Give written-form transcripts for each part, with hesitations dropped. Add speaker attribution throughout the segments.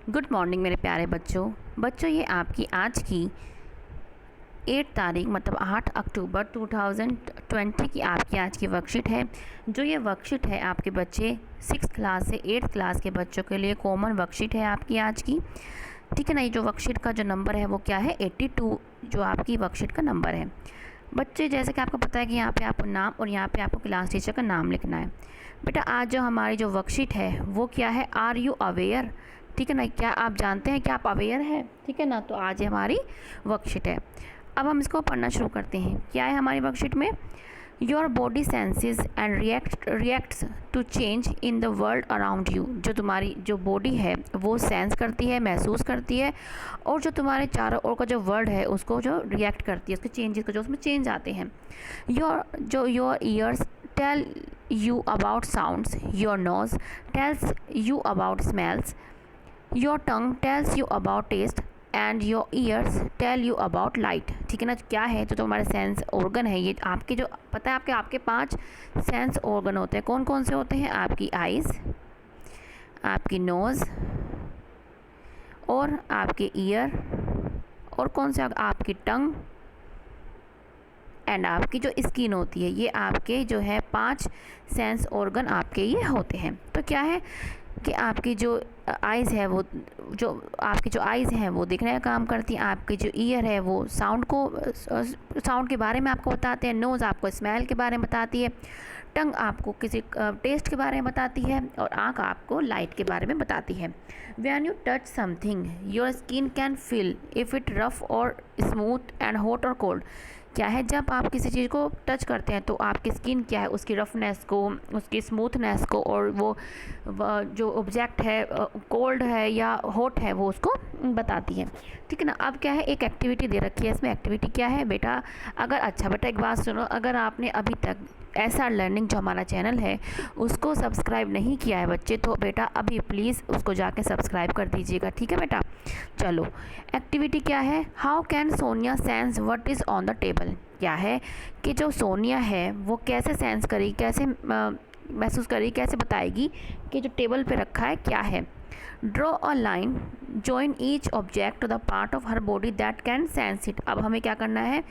Speaker 1: Good morning मेरे प्यारे बच्चों ये आपकी आज की 8 तारीख मतलब 8 अक्टूबर 2020 की आपकी आज की वर्कशीट है। जो ये वर्कशीट है आपके बच्चे 6th क्लास से 8th क्लास के बच्चों के लिए कॉमन वर्कशीट है आपकी आज की। ठीक है ना। ये जो वर्कशीट का जो नंबर है वो क्या है 82 जो आपकी वर्कशीट का नंबर है। बच्चे जैसे कि आपको पता है कि यहाँ पे आपको नाम और यहाँ पे आपको क्लास टीचर का नाम लिखना है। बेटा आज जो हमारी जो वर्कशीट है वो क्या है, आर यू अवेयर। ठीक है ना, क्या आप जानते हैं कि आप अवेयर हैं। ठीक है ना, तो आज हमारी वर्कशीट है। अब हम इसको पढ़ना शुरू करते हैं। क्या है हमारी वर्कशीट में, your body senses and reacts to change in the world around you. जो तुम्हारी जो बॉडी है वो सेंस करती है, महसूस करती है, और जो तुम्हारे चारों ओर का जो वर्ल्ड है उसको जो रिएक्ट करती है, उसके चेंजेस को जो उसमें चेंज आते हैं। Your ears tell you about sounds, your nose tells you about smells, your tongue tells you about taste and your ears tell you about light. ठीक है ना, क्या है तो हमारे सेंस ऑर्गन है ये आपके, जो पता है आपके 5 सेंस ऑर्गन होते हैं। कौन कौन से होते हैं, आपकी आइज़, आपकी नोज़, और आपके ईयर, और कौन से आपकी टंग एंड आपकी जो स्किन होती है। ये आपके जो है 5 सेंस ऑर्गन आपके ये होते हैं। तो क्या है कि आपकी जो आइज़ है वो आपकी जो आइज़ हैं वो देखने का काम करती हैं। आपकी जो ईयर है वो साउंड के बारे में आपको बताते हैं। नोज़ आपको स्मेल के बारे में बताती है। टंग आपको किसी टेस्ट के बारे में बताती है, और आँख आपको लाइट के बारे में बताती है। When you touch something your skin can feel if it rough और स्मूथ एंड हॉट और कोल्ड। क्या है, जब आप किसी चीज़ को टच करते हैं तो आपकी स्किन क्या है, उसकी रफनेस को, उसकी स्मूथनेस को, और वो जो ऑब्जेक्ट है कोल्ड है या हॉट है वो उसको बताती है। ठीक है ना। अब क्या है, एक एक्टिविटी दे रखी है। इसमें एक्टिविटी क्या है बेटा, बेटा एक बात सुनो, अगर आपने अभी तक SR लर्निंग जो हमारा चैनल है उसको सब्सक्राइब नहीं किया है बच्चे, तो बेटा अभी प्लीज़ उसको जाके सब्सक्राइब कर दीजिएगा। ठीक है बेटा। चलो, एक्टिविटी क्या है, how can Sonia sense what is on the table. क्या है कि जो सोनिया है वो कैसे सेंस करेगी, कैसे महसूस करेगी, कैसे बताएगी कि जो टेबल पे रखा है क्या है। Draw a line join each object to the part of her body that can sense it. अब हमें क्या करना है,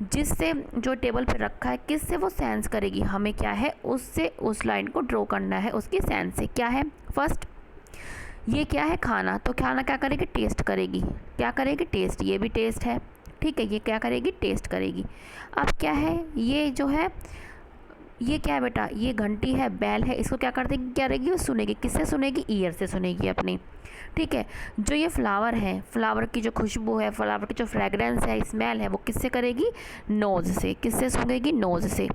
Speaker 1: जिससे जो टेबल पे रखा है किससे वो सेंस करेगी, हमें क्या है उससे उस लाइन को ड्रॉ करना है उसकी सेंस से। क्या है, फर्स्ट ये क्या है, खाना, तो खाना क्या करेगी, टेस्ट करेगी। क्या करेगी, टेस्ट, ये भी टेस्ट है। ठीक है, ये क्या करेगी, टेस्ट करेगी। अब क्या है, ये जो है ये क्या है बेटा, ये घंटी है, बैल है, इसको क्या कर देगी, क्या करेगी, सुनेगी। किससे सुनेगी, ईयर से सुनेगी अपनी। ठीक है। जो ये फ्लावर है, फ्लावर की जो खुशबू है, फ्लावर की जो फ्रेगरेंस है, स्मेल है, वो किससे करेगी, नोज़ से। किससे सूंघेगी, नोज़ से।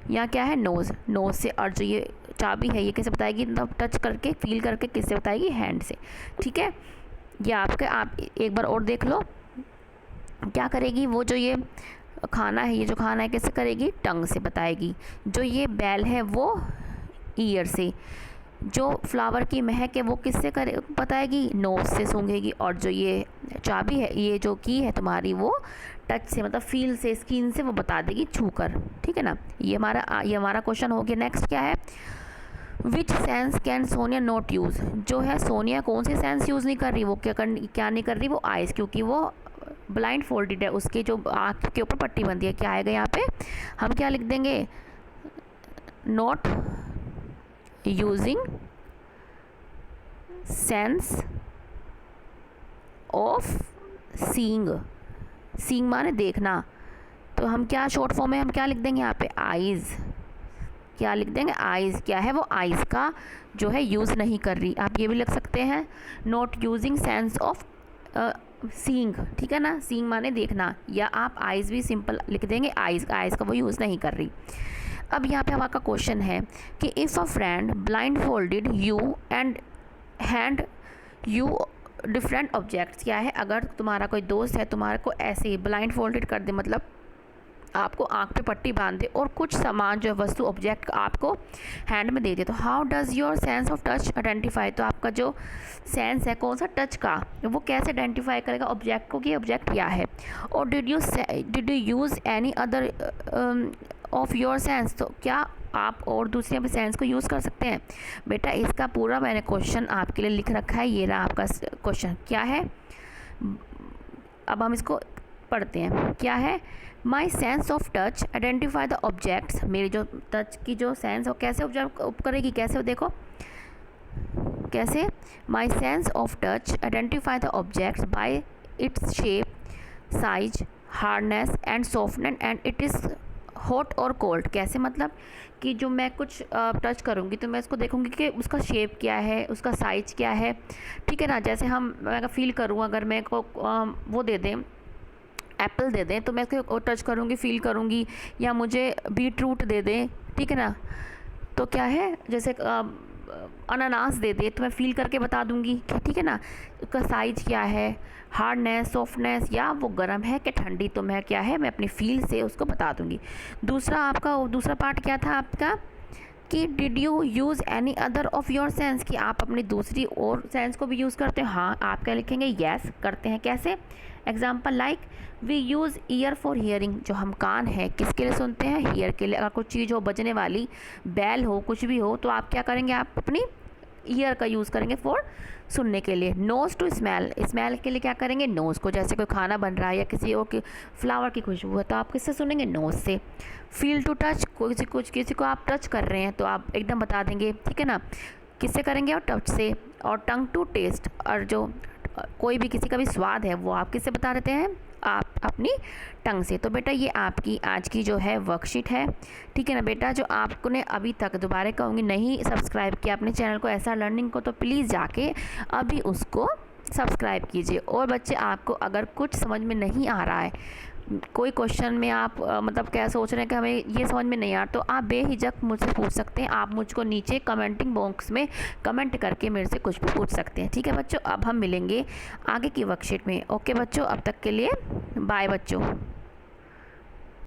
Speaker 1: यहाँ क्या है, नोज़ से। और जो ये चाबी है ये किससे बताएगी, मतलब टच करके फील करके किससे बताएगी, हैंड से। ठीक है। ये आप एक बार और देख लो, क्या करेगी वो, जो ये खाना है, ये जो खाना है किससे करेगी, टंग से बताएगी। जो ये बैल है वो ईयर से। जो फ्लावर की महक है वो किससे बताएगी, नोज़ से सूंघेगी। और जो ये चाबी है, ये जो की है तुम्हारी, वो टच से मतलब फील से, स्किन से वो बता देगी छूकर। ठीक है ना। ये हमारा क्वेश्चन हो गया। नेक्स्ट क्या है, which sense can Sonia not use. जो है सोनिया कौन सी सेंस यूज़ नहीं कर रही, वो क्या नहीं कर रही, वो आइज़, क्योंकि वो ब्लाइंड फोल्डेड है, उसके जो आँख के ऊपर पट्टी बंधी है। क्या आएगा यहाँ पे, हम क्या लिख देंगे, not using sense of seeing. Seeing माने देखना, तो हम क्या शॉर्ट फॉर्म में हम क्या लिख देंगे यहाँ पे, आइज़। क्या लिख देंगे, आइज़। क्या है वो, आइज़ का जो है यूज़ नहीं कर रही। आप ये भी लिख सकते हैं, not using sense of seeing. ठीक है ना, सीइंग माने देखना, या आप आइज़ भी सिंपल लिख देंगे, आइज़ का वो यूज़ नहीं कर रही। अब यहाँ पे हमारा क्वेश्चन है कि if a friend blind folded you and hand you different objects. क्या है, अगर तुम्हारा कोई दोस्त है तुम्हारे को ऐसे ही ब्लाइंड फोल्डेड कर दे, मतलब आपको आँख पे पट्टी बांध दे और कुछ सामान जो वस्तु ऑब्जेक्ट आपको हैंड में दे दे, तो how does your sense of touch identify. तो आपका जो सेंस है कौन सा, टच का, वो कैसे आइडेंटिफाई करेगा ऑब्जेक्ट को कि ऑब्जेक्ट क्या है। और did you use any other of your sense. तो क्या आप और दूसरे भी सेंस को यूज़ कर सकते हैं। बेटा इसका पूरा मैंने क्वेश्चन आपके लिए लिख रखा है, ये रहा आपका क्वेश्चन। क्या है, अब हम इसको पढ़ते हैं। क्या है, my sense of touch identify the objects. मेरी जो टच की जो सेंस हो कैसे ऑब्जर्व करेगी, कैसे हो देखो कैसे, my sense of touch identify the objects bye its shape, size, hardness and softness and it is hot और कोल्ड। कैसे, मतलब कि जो मैं कुछ टच करूँगी तो मैं इसको देखूँगी कि उसका शेप क्या है, उसका साइज़ क्या है, ठीक है ना। जैसे मैं फील करूँ, अगर मैं को वो दे दें, एप्पल दे दें, तो मैं इसको टच करूँगी, फील करूँगी, या मुझे बीट रूट दे दें, ठीक है ना, तो क्या है, जैसे अनानास दे दे तो मैं फ़ील करके बता दूंगी, ठीक है ना, उसका साइज़ क्या है, हार्डनेस, सॉफ्टनेस, या वो गर्म है कि ठंडी, तो मैं क्या है, मैं अपनी फील से उसको बता दूंगी। दूसरा पार्ट क्या था आपका कि did you use any other of your sense, कि आप अपनी दूसरी और सेंस को भी यूज़ करते हो। हाँ, आप क्या लिखेंगे, येस करते हैं। कैसे, example like we use ear for hearing, जो हम कान है किसके लिए सुनते हैं, हियर के लिए। अगर कोई चीज़ हो बजने वाली, बैल हो, कुछ भी हो, तो आप क्या करेंगे, आप अपनी ईयर का यूज़ करेंगे फॉर सुनने के लिए। नोज़ टू स्मेल, स्मेल के लिए क्या करेंगे, नोज़ को। जैसे कोई खाना बन रहा है या किसी और की फ्लावर की खुशबू है तो आप किससे सुनेंगे, नोज़ से। फील टू टच, किसी को आप टच कर रहे हैं तो आप एकदम बता देंगे, ठीक है ना, किससे करेंगे, और टच से। और टंग टू टेस्ट, और जो कोई भी किसी का भी स्वाद है वो आप किससे बता देते हैं, आप अपनी टंग से। तो बेटा ये आपकी आज की जो है वर्कशीट है, ठीक है ना बेटा। जो आपने अभी तक, दोबारा कहूँगी, नहीं सब्सक्राइब किया अपने चैनल को ऐसा लर्निंग को, तो प्लीज़ जाके अभी उसको सब्सक्राइब कीजिए। और बच्चे, आपको अगर कुछ समझ में नहीं आ रहा है, कोई क्वेश्चन में आप मतलब क्या सोच रहे हैं कि हमें ये समझ में नहीं आ रहा, तो आप बेहिचक मुझसे पूछ सकते हैं। आप मुझको नीचे कमेंटिंग बॉक्स में कमेंट करके मेरे से कुछ भी पूछ सकते हैं, ठीक है बच्चों। अब हम मिलेंगे आगे की वर्कशीट में। ओके बच्चों, अब तक के लिए बाय बच्चों।